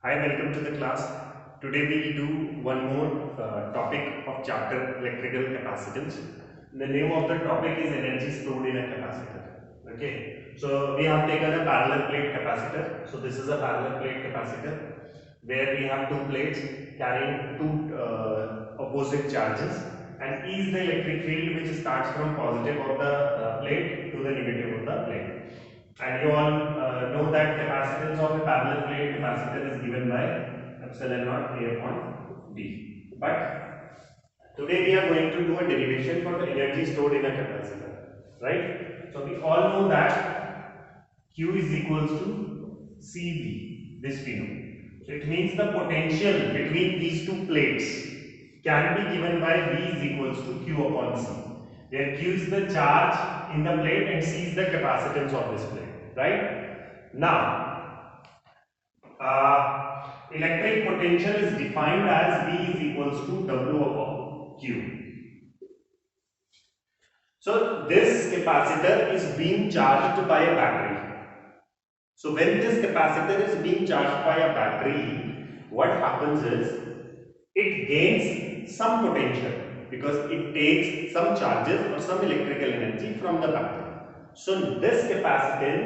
Hi, welcome to the class. Today we will do one more topic of chapter electrical capacitance. The name of the topic is energy stored in a capacitor. Okay, so we have taken a parallel plate capacitor. So this is a parallel plate capacitor where we have two plates carrying two opposite charges, and E is the electric field which starts from positive of the plate to the negative of the plate. And you all know that capacitance of a parallel plate capacitor is given by epsilon naught A upon D. But today we are going to do a derivation for the energy stored in a capacitor, right? So we all know that Q is equals to CV, this we know. So it means the potential between these two plates can be given by V is equals to Q upon C, where Q is the charge in the plate and C is the capacitance of this plate, right? Now, electric potential is defined as V is equals to W upon Q. So this capacitor is being charged by a battery. So when this capacitor is being charged by a battery, what happens is it gains some potential because it takes some charges or some electrical energy from the battery. So this capacitor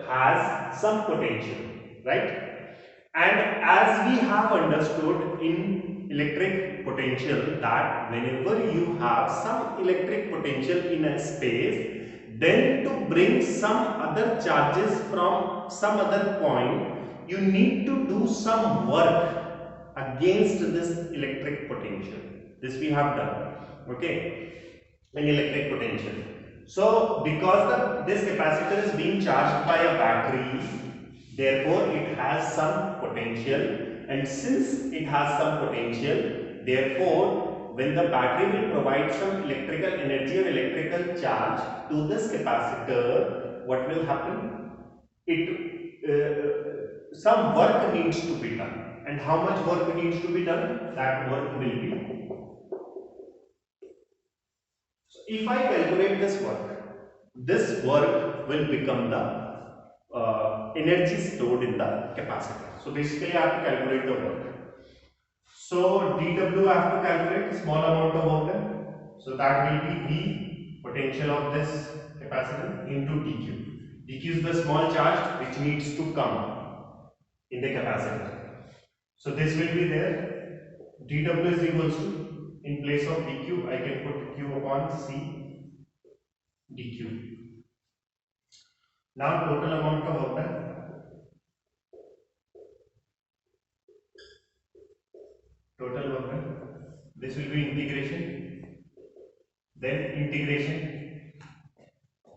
has some potential, right? And as we have understood in electric potential that whenever you have some electric potential in a space, then to bring some other charges from some other point, you need to do some work against this electric potential. This we have done, okay, an electric potential. So because this capacitor is being charged by a battery, therefore it has some potential, and since it has some potential, therefore when the battery will provide some electrical energy or electrical charge to this capacitor, what will happen? It some work needs to be done, and how much work needs to be done? That work will be, so if I calculate this work will become the energy stored in the capacitor. So basically I have to calculate the work. So dW I have to calculate small amount of water. So that will be V potential of this capacitor into dQ. dQ is the small charge which needs to come in the capacitor. So this will be there. dW is equals to, in place of dQ I can put Q upon C dQ. Now total amount of water, total water. This will be integration. Then integration.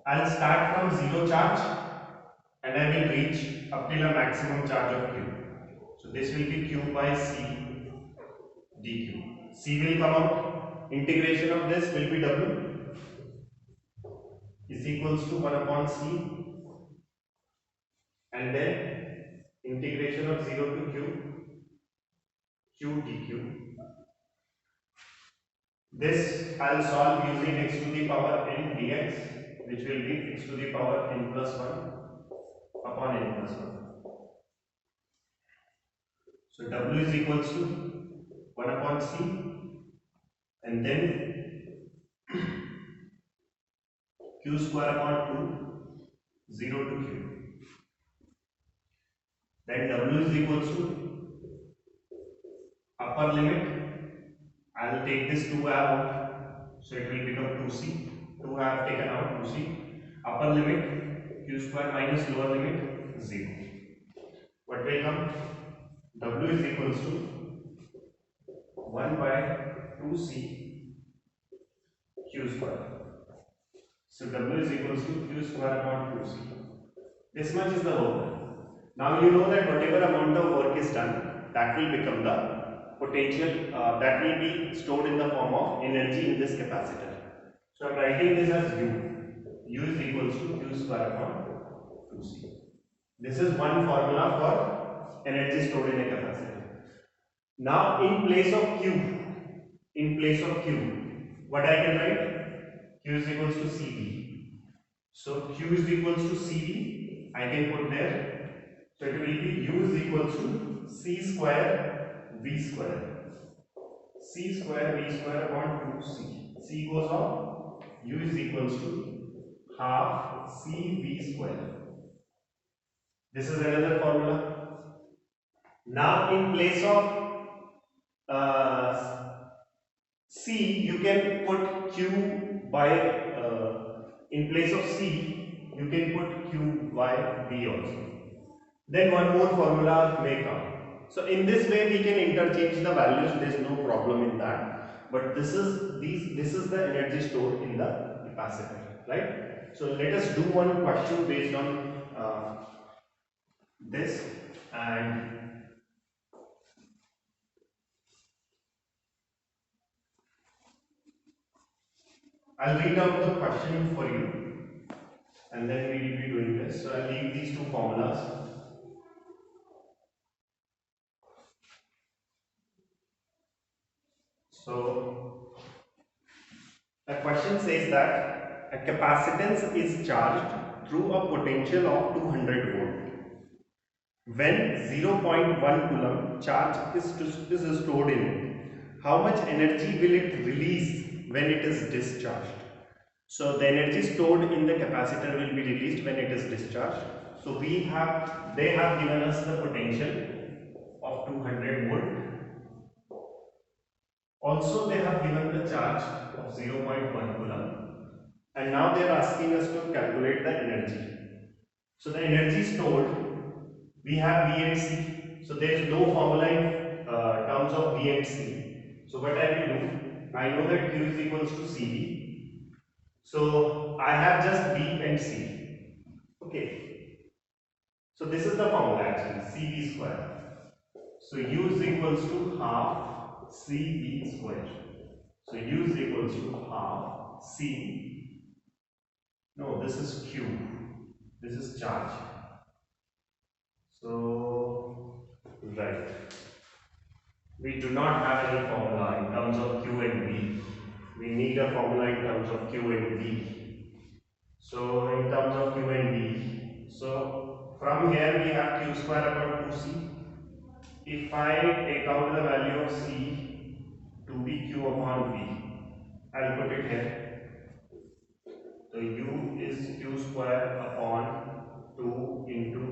I'll start from zero charge and I will reach up till a maximum charge of Q. So this will be Q by C dQ. C will come out. Integration of this will be W is equals to 1 upon C, and then integration of 0 to Q dQ. This I'll solve using x to the power n dx, which will be x to the power n plus 1 upon n plus 1. So W is equals to 1 upon C, and then Q square upon 2, 0 to Q. Then W is equals to upper limit. I will take this 2 out, so it will become 2C. 2 I have taken out, 2C. Upper limit Q square minus lower limit 0. What will come? W is equals to 1 by 2C Q square. So W is equals to Q square upon 2C. This much is the work. Now you know that whatever amount of work is done, that will become the potential that will be stored in the form of energy in this capacitor. So I am writing this as U. U is equals to Q square upon 2C. This is one formula for energy stored in a capacitor. Now in place of Q, what I can write? Q is equals to CV. So Q is equals to CV. I can put there So it will be U is equals to C square V square. C square V square upon 2C. C goes off. U is equals to half CV square. This is another formula. Now in place of C, you can put Q by, in place of C, you can put Q by V also. Then one more formula may come. So in this way we can interchange the values, there is no problem in that. But this is the energy stored in the capacitor, right? So let us do one question based on this, and I'll read out the question for you, and then we will be doing this. So I'll leave these two formulas. So the question says that a capacitance is charged through a potential of 200 volt. When 0.1 coulomb charge is stored in it, how much energy will it release when it is discharged? So the energy stored in the capacitor will be released when it is discharged. So they have given us the potential of 200 volt. Also they have given the charge of 0.1 coulomb, and now they are asking us to calculate the energy. So the energy stored, we have V and C. So there is no formula in terms of V and C. So what I will do, I know that Q is equals to CV. So I have just V and C. Okay. So this is the formula actually, CV square. So U is equals to half CV square. So U is equals to half C. No, this is Q. This is charge. So, right. We do not have any formula in terms of Q and V. We need a formula in terms of Q and V. So, in terms of Q and V, so from here we have Q square upon 2C. If I take out the value of C to be Q upon V, I'll put it here. So, U is Q square upon 2 into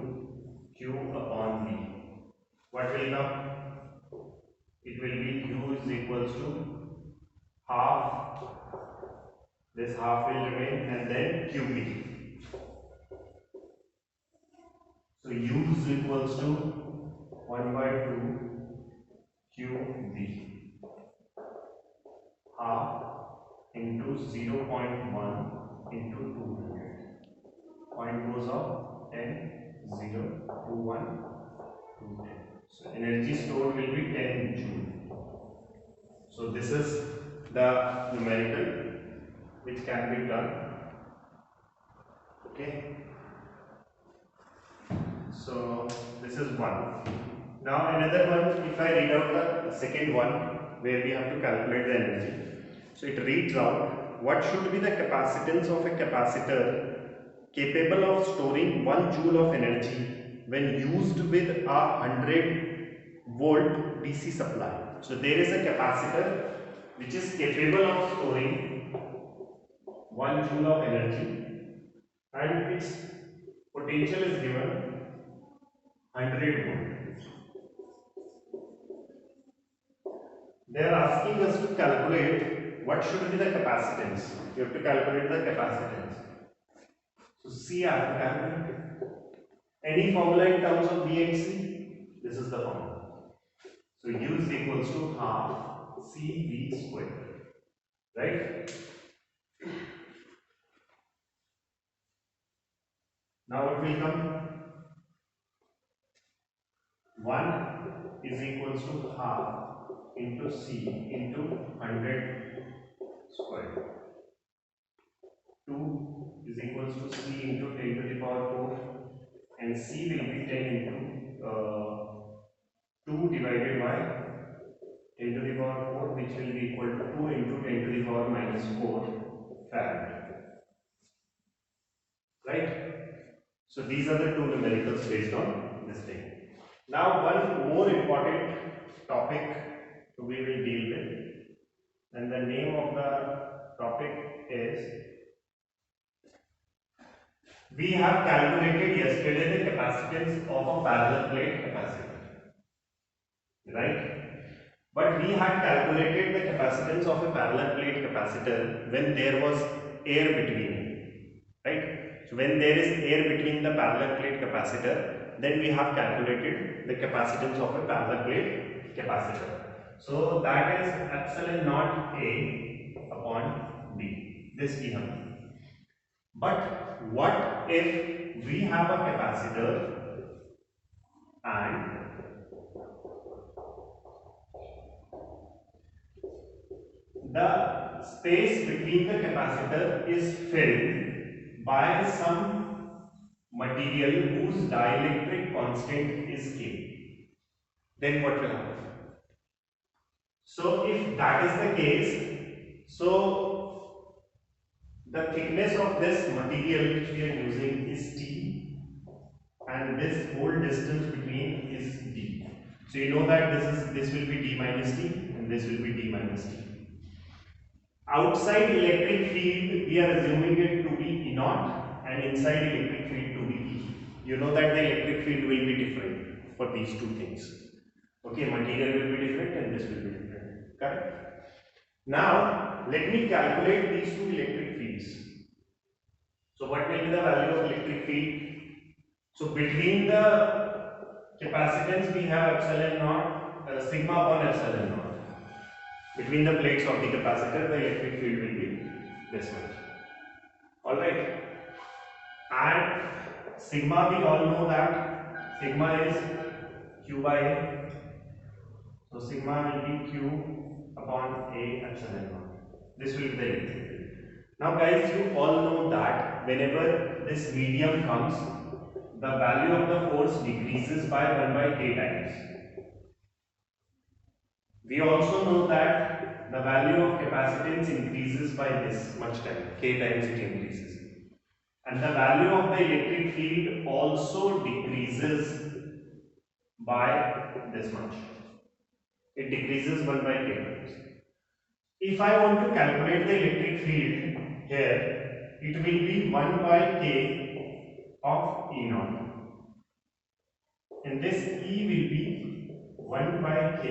Q upon V. What will come? It will be U is equals to half, this half will remain, and then QB. So U is equals to 1 by 2 QB, half into 0.1 into 200. Point goes off, 10, 0, 2, 1, 2, 10. So energy stored will be 10 joule. So this is the numerical which can be done. Okay. So this is one. Now another one, if I read out the second one where we have to calculate the energy. So it reads out, what should be the capacitance of a capacitor capable of storing 1 joule of energy when used with a 100 volt DC supply. So there is a capacitor which is capable of storing 1 joule of energy, and its potential is given 100 volt. They are asking us to calculate what should be the capacitance. You have to calculate the capacitance. So C I have to calculate. Any formula in terms of V and C? This is the formula. So U is equals to half CV square. Right? Now what will come? 1 is equals to half into C into 100 square. 2 is equals to C into 10 to the power 4, and C will be 10 into 2 divided by 10 to the power 4, which will be equal to 2 into 10 to the power minus 4 farad. Right? So these are the two numericals based on this. this thing. Now one more important topic we will deal with, and the name of the topic is, we have calculated yesterday the capacitance of a parallel plate capacitor, right? But we had calculated the capacitance of a parallel plate capacitor when there was air between, right? So when there is air between the parallel plate capacitor, then we have calculated the capacitance of a parallel plate capacitor. So that is epsilon naught A upon B. This we have. But what if we have a capacitor and the space between the capacitor is filled by some material whose dielectric constant is K? Then what will happen? So if that is the case, so the thickness of this material which we are using is T, and this whole distance between is D. So you know that this will be D minus T and this will be D minus T. Outside electric field we are assuming it to be E naught, and inside electric field to be E. You know that the electric field will be different for these two things. Okay, material will be different and this will be different. Correct? Now let me calculate these two electric fields. So what will be the value of electric field? So between the capacitance we have epsilon naught, sigma upon epsilon naught. Between the plates of the capacitor, the electric field will be this much. Alright. And sigma, we all know that sigma is Q by A. So sigma will be Q upon A epsilon naught. This will be the electric field. Now guys, you all know that whenever this medium comes, the value of the force decreases by 1 by K times. We also know that the value of capacitance increases by this much time, K times it increases. And the value of the electric field also decreases by this much. It decreases 1 by K times. If I want to calculate the electric field here, it will be 1 by K of E naught. And this E will be 1 by K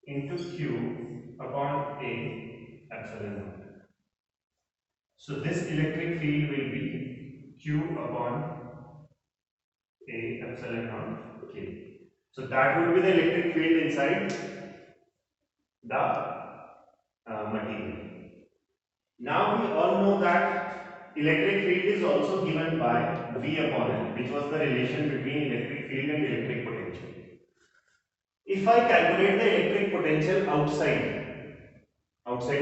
into Q upon A epsilon naught. So this electric field will be Q upon A epsilon naught K. So that would be the electric field inside the material. Now we all know that electric field is also given by V upon L, which was the relation between electric field and electric potential. If I calculate the electric potential outside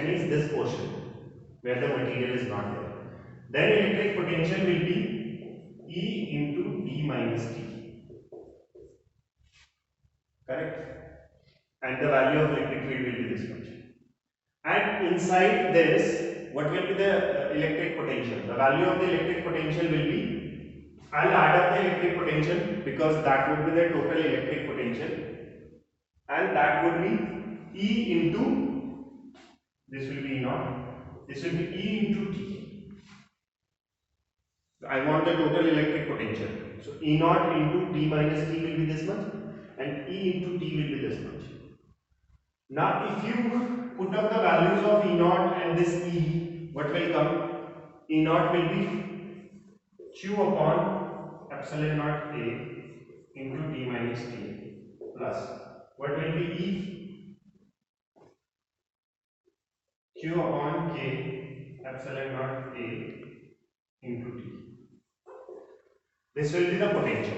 means this portion where the material is not there, then electric potential will be E into D minus T. Correct? And the value of electric field will be this much. And inside this, what will be the electric potential? The value of the electric potential will be, I'll add up the electric potential because that would be the total electric potential. And that would be E into, this will be E naught, this will be E into T. I want the total electric potential. So E naught into D minus T will be this much, and E into T will be this much. Now if you put up the values of E naught and this E, what will come? E naught will be Q upon epsilon naught A into D minus T plus, what will be E? Q upon K epsilon naught A into T. This will be the potential.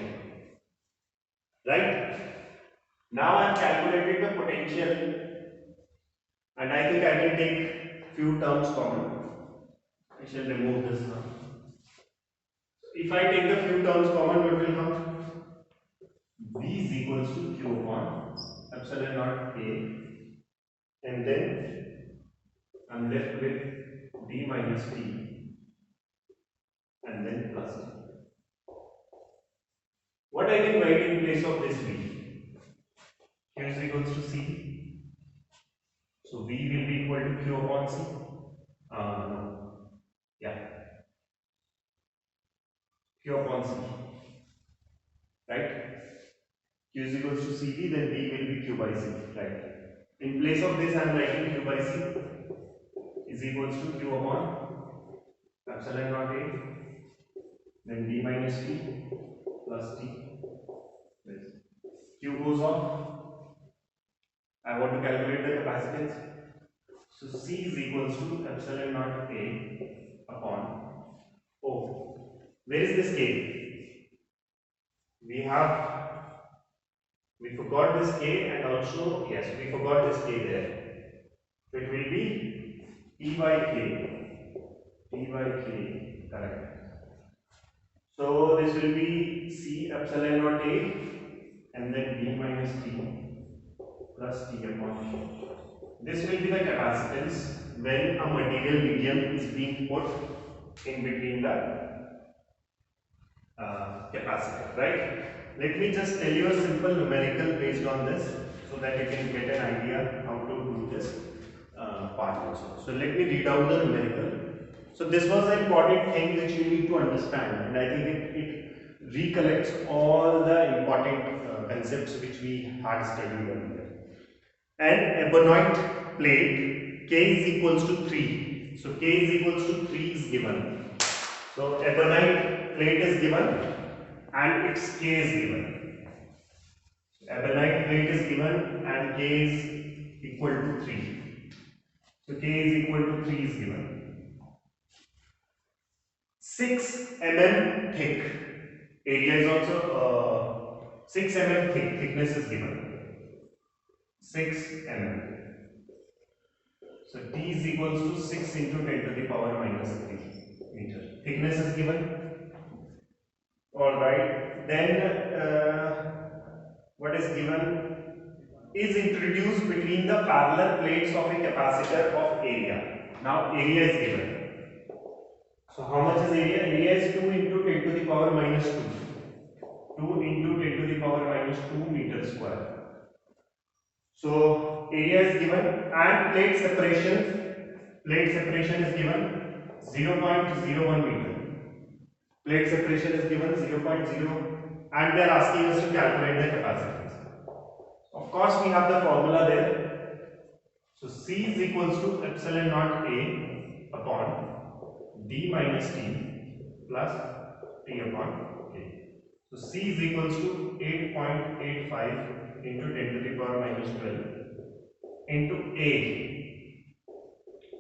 Right? Now I have calculated the potential, and I think I can take few terms common. I shall remove this now. If I take the few terms common, what will come? V is equals to Q upon epsilon naught A, and then I'm left with D minus T and then plus T. What I can write in place of this V? Q is equals to C. So V will be equal to Q upon C. No. Yeah. Q upon C. Right? Q is equals to CV, then V will be Q by C. Right? In place of this, I am writing Q by C is equals to Q upon epsilon naught A, then D minus T plus T. Q goes off. I want to calculate the capacitance. So C is equals to epsilon naught A upon O. Where is this K? We forgot this K, and also, yes, we forgot this K there. So it will be P by K. P by K, correct. So this will be C epsilon naught A and then B minus T plus T upon T. This will be the capacitance when a material medium is being put in between the capacitor, right? Let me just tell you a simple numerical based on this so that you can get an idea how to do this part also. So let me read out the numerical. So this was an important thing which you need to understand, and I think it recollects all the important concepts which we had studied earlier. An ebonite plate K is equals to 3. So K is equals to 3 is given. So ebonite plate is given and its K is given. Ebonite plate is given and K is equal to 3. So K is equal to 3 is given. 6 mm thick. Area is also 6 mm thick. Thickness is given. 6 mm. So T is equals to 6 into 10 to the power minus 3 meter. Thickness is given. Alright. Then what is given is introduced between the parallel plates of a capacitor of area. Now area is given. So how much is area? Area is 2 into 10 to the power minus 2. 2 into 10 to the power minus 2 meter square. So area is given and plate separation is given 0.01 meter. Plate separation is given 0.0 and they are asking us to calculate the capacitance. Of course we have the formula there. So C is equals to epsilon naught A upon D minus T plus T upon K. So C is equals to 8.85 into 10 to the power minus 12 into A,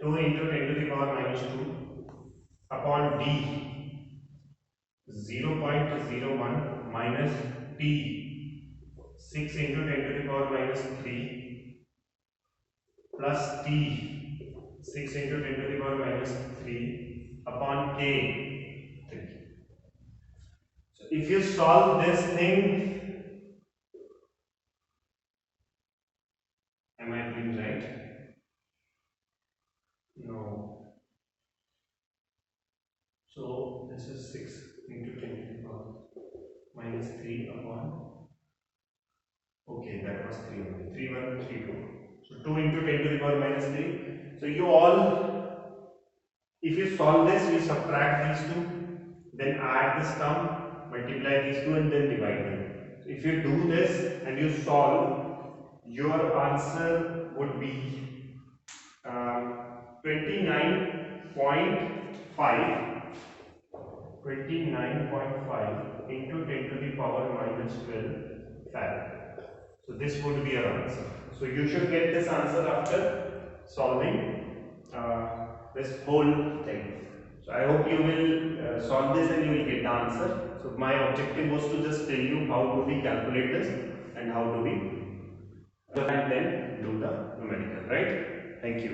2 into 10 to the power minus 2 upon D, 0.01 minus T, 6 into 10 to the power minus 3 plus T, 6 into 10 to the power minus 3 upon K, 3. So if you solve this thing, am I doing right? No. So this is 6 into 10 to the power minus 3 upon, okay, that was 3 only, 3 1 3 2. So 2 into 10 to the power minus 3. So you all, if you solve this, you subtract these two, then add this term, multiply these two and then divide them. So if you do this and you solve, your answer would be 29.5 into 10 to the power minus 12 farad. So this would be your answer. So you should get this answer after solving this whole thing. So I hope you will solve this and you will get the answer. So my objective was to just tell you how do we calculate this and how do we and then do the numerical, right? Thank you.